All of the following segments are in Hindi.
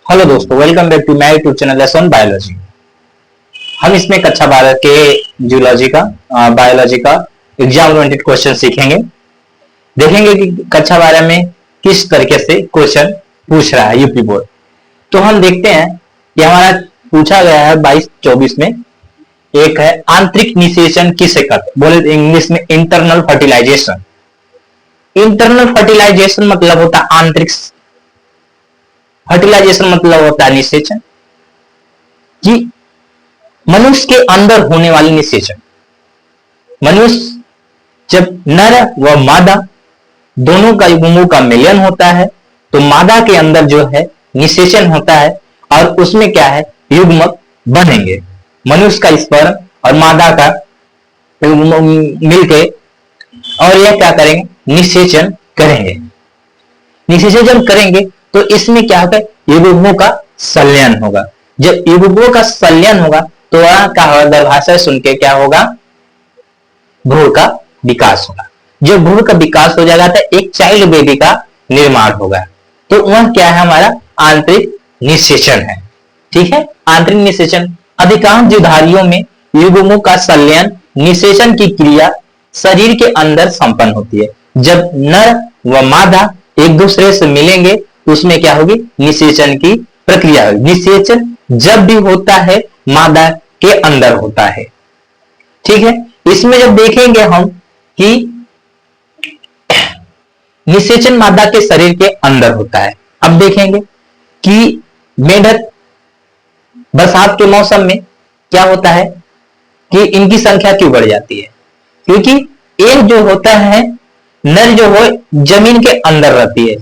हेलो दोस्तों, welcome back to my YouTube channel lesson biology. हम इसमें कक्षा 12 के जूलॉजी का बायोलॉजी का एग्जाम ओरिएंटेड क्वेश्चन सीखेंगे। देखेंगे कि कक्षा 12 में किस तरीके से क्वेश्चन पूछ रहा है यूपी बोर्ड। तो हम देखते हैं कि हमारा पूछा गया है 22-24 में। एक है आंतरिक निषेचन किसे कहते हैं, बोले इंग्लिश में इंटरनल फर्टिलाइजेशन। इंटरनल फर्टिलाइजेशन मतलब होता है आंतरिक, फर्टिलाइजेशन मतलब होता है निषेचन, कि मनुष्य के अंदर होने वाली निषेचन। मनुष्य जब नर व मादा दोनों का युग्मों का मिलन होता है तो मादा के अंदर जो है निषेचन होता है और उसमें क्या है युग्मक बनेंगे। मनुष्य का स्पर्म और मादा का मिलके और यह क्या करेंगे निषेचन करेंगे। निषेचन जब करेंगे तो इसमें क्या होगा युग्मों का संलयन होगा। जब युग्मों का संलयन होगा तो वहां का गर्भाशय सुन के क्या होगा भ्रूण का विकास होगा। जब भ्रूण का विकास हो जाएगा तो एक चाइल्ड बेबी का निर्माण होगा। तो वह क्या है हमारा आंतरिक निषेचन है। ठीक है, आंतरिक निषेचन अधिकांश जीवधारियों में युग्मों का संलयन निषेचन की क्रिया शरीर के अंदर संपन्न होती है। जब नर व मादा एक दूसरे से मिलेंगे उसमें क्या होगी निषेचन की प्रक्रिया होगी। निषेचन जब भी होता है मादा के अंदर होता है। ठीक है, इसमें जब देखेंगे हम कि निषेचन मादा के शरीर के अंदर होता है। अब देखेंगे कि मेढक बरसात के मौसम में क्या होता है कि इनकी संख्या क्यों बढ़ जाती है, क्योंकि एक जो होता है नर जो हो जमीन के अंदर रहती है,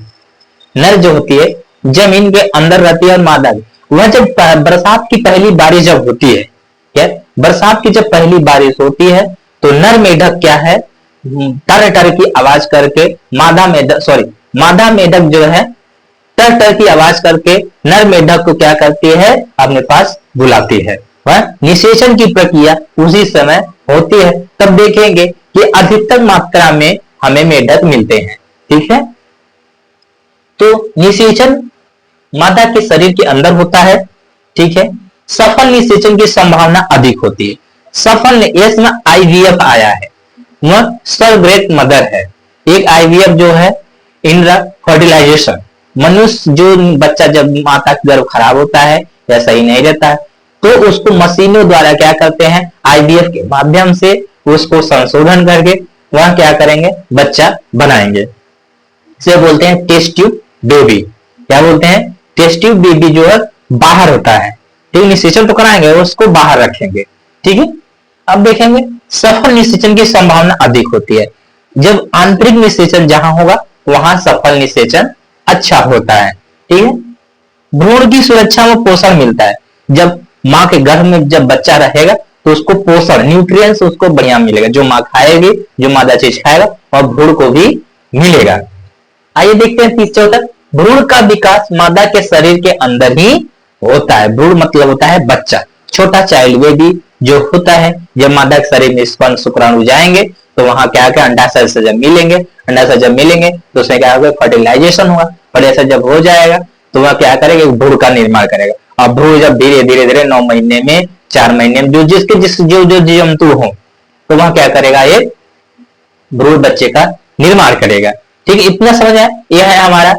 नर जो होती है जमीन के अंदर रहती है और मादा वह जब बरसात की पहली बारिश जब होती है, क्या बरसात की जब पहली बारिश होती है तो नर मेढक क्या है टर टर की आवाज करके मादा मेढक जो है टर टर की आवाज करके नर मेढक को क्या करती है अपने पास बुलाती है। वह निषेचन की प्रक्रिया उसी समय होती है। तब देखेंगे कि अधिकतम मात्रा में हमें मेढक मिलते हैं। ठीक है, तो निषेचन मादा के शरीर के अंदर होता है। ठीक है, सफल निषेचन की संभावना अधिक होती है। सफल इसमें आईवीएफ आया है, वह सर्वग्रेट मदर है। एक आईवीएफ जो है इंट्रा फर्टिलाइजेशन, मनुष्य जो बच्चा जब माता का गर्भ खराब होता है या सही नहीं रहता है तो उसको मशीनों द्वारा क्या करते हैं आईवीएफ के माध्यम से उसको संशोधन करके वह क्या करेंगे बच्चा बनाएंगे। इसे बोलते हैं टेस्ट ट्यूब बेबी। क्या बोलते हैं टेस्ट ट्यूब बेबी जो है बाहर होता है। ठीक, निषेचन तो कराएंगे उसको बाहर रखेंगे। ठीक है, अब देखेंगे सफल निषेचन की संभावना अधिक होती है। जब आंतरिक निषेचन जहां होगा वहां सफल निषेचन अच्छा होता है। ठीक है, भ्रूण की सुरक्षा में पोषण मिलता है। जब मां के गर्भ में जब बच्चा रहेगा तो उसको पोषण न्यूट्रिएंट्स उसको बढ़िया मिलेगा। जो मां खाएगी जो मादा चीज खाएगा और भ्रूण को भी मिलेगा। आइए देखते हैं 30-34 भ्रूण का विकास मादा के शरीर के अंदर ही होता है। भ्रूण मतलब होता है बच्चा, छोटा चाइल्ड बेबी जो होता है। जब मादा के शरीर में स्पर्म शुक्राणु जाएंगे तो वहां क्या क्या अंडाशय से जब मिलेंगे, अंडाशय जब मिलेंगे तो उसमें क्या होगा फर्टिलाइजेशन होगा। फर्टिलाइजेशन जब हो जाएगा तो वह क्या करेगा भ्रूण का निर्माण करेगा। और भ्रूण जब धीरे धीरे 9 महीने में 4 महीने में जो जंतु हो तो वह क्या करेगा ये भ्रूण बच्चे का निर्माण करेगा। ठीक है, इतना समझ आया। यह है हमारा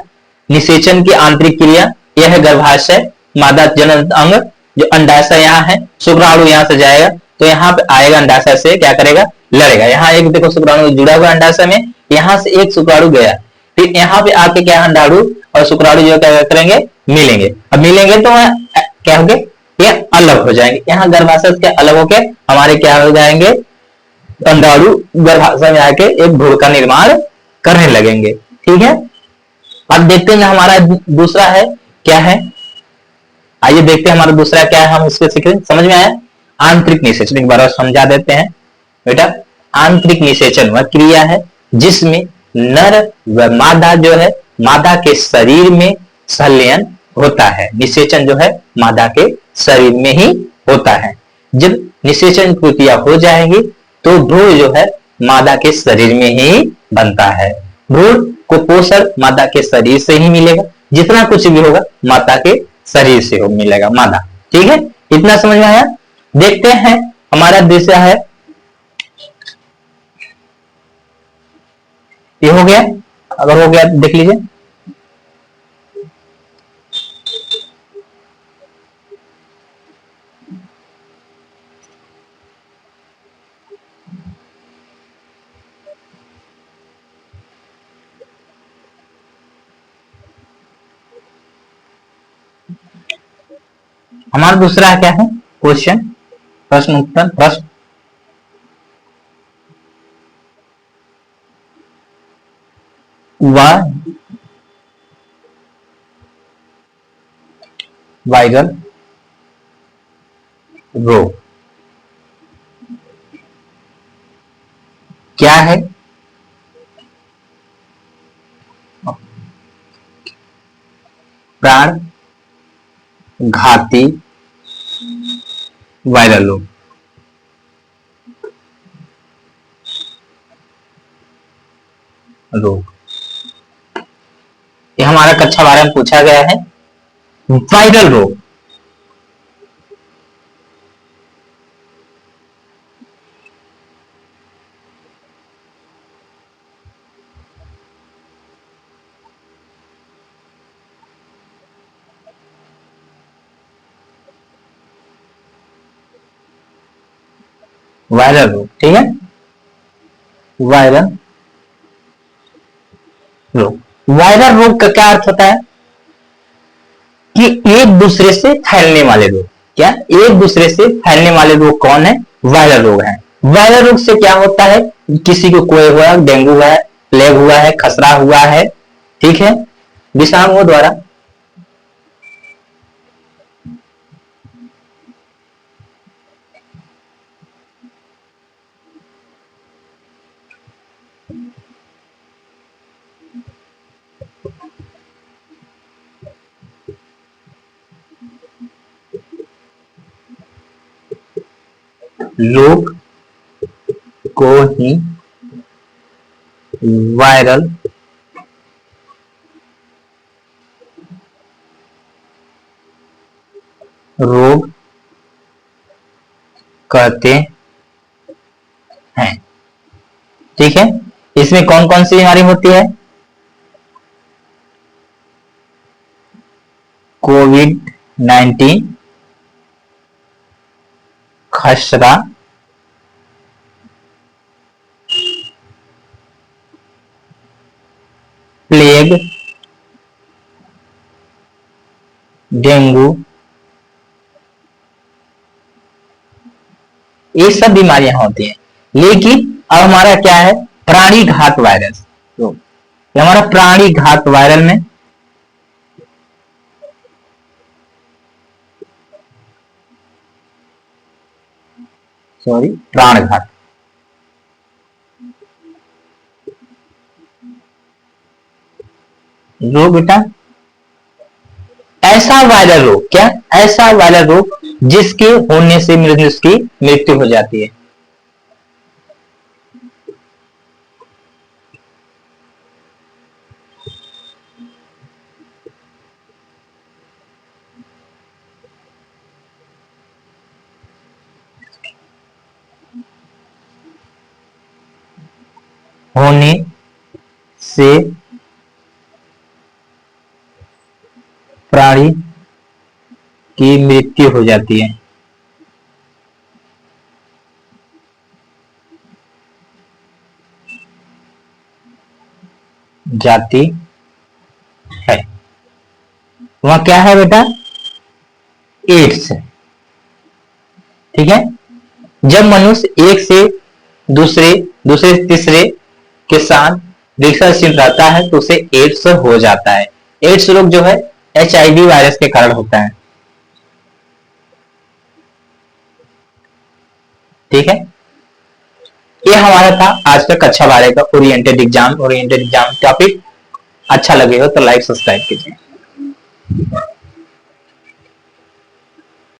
निषेचन की आंतरिक क्रिया। यह है गर्भाशय मादा जनन अंग, जो अंडाशय यहाँ है, शुक्राणु यहाँ से जाएगा तो यहाँ पे आएगा अंडाशय से क्या करेगा लड़ेगा। यहाँ एक देखो शुक्राणु जुड़ा हुआ अंडाशय में, यहाँ से एक शुक्राणु गया, फिर यहाँ पे आके क्या अंडाणु और शुक्राणु जो क्या करेंगे मिलेंगे। अब मिलेंगे तो क्या होंगे ये अलग हो जाएंगे। यहाँ गर्भाशय से अलग होके हमारे क्या हो जाएंगे अंडाणु गर्भाशय में आके एक भ्रूण का निर्माण करने लगेंगे। ठीक है, अब देखते हैं हमारा दूसरा है क्या है। आइए देखते हैं हमारा दूसरा क्या है, हम इसको सीख रहे हैं। समझ में आया आंतरिक निषेचन एक बार और समझा देते हैं बेटा। आंतरिक निषेचन वह क्रिया है जिसमें नर व मादा जो है मादा के शरीर में संलयन होता है। निषेचन जो है मादा के शरीर में ही होता है। जब निषेचन प्रक्रिया हो जाएगी तो भ्रूण जो है मादा के शरीर में ही बनता है। भ्रूण को पोषण मादा के शरीर से ही मिलेगा। जितना कुछ भी होगा माता के शरीर से हो मिलेगा मादा। ठीक है, इतना समझ में आया। देखते हैं हमारा दृश्य है, ये हो गया, अगर हो गया तो देख लीजिए। हमारा दूसरा क्या है क्वेश्चन, प्रश्न उत्तर प्रश्न। वायरल रोग क्या है? प्राण घाती वायरल रोग। ये हमारा कक्षा 12 में पूछा गया है, वायरल रोग। वायरल रोग, ठीक है, वायरल रोग। वायरल रोग का क्या अर्थ होता है कि एक दूसरे से फैलने वाले रोग। क्या एक दूसरे से फैलने वाले रोग कौन है? वायरल रोग है। वायरल रोग से क्या होता है, किसी को कोई हुआ, डेंगू हुआ है, प्लेग हुआ है, खसरा हुआ है, ठीक है, विषाणुओं द्वारा लोग को ही वायरल रोग कहते हैं। ठीक है, इसमें कौन कौन सी बीमारी होती है? कोविड-19, खसरा, प्लेग, डेंगू, ये सब बीमारियां होती हैं। लेकिन अब हमारा क्या है, प्राणी घात वायरस। तो हमारा प्राणी घात वायरल में प्राणघात, रोग बेटा ऐसा वायरल रोग, क्या ऐसा वायरल रोग जिसके होने से उसकी मृत्यु हो जाती है। होने से प्राणी की मृत्यु हो जाती है, जाती है। वह क्या है बेटा? एड्स। ठीक है, जब मनुष्य एक से दूसरे दूसरे तीसरे के साथ विकर्षित रहता है तो उसे एड्स हो जाता है। एड्स रोग जो है HIV वायरस के कारण होता है। ठीक है, ये हमारा था आज का कक्षा 12 का ओरिएंटेड एग्जाम टॉपिक। अच्छा लगे हो तो लाइक सब्सक्राइब कीजिए।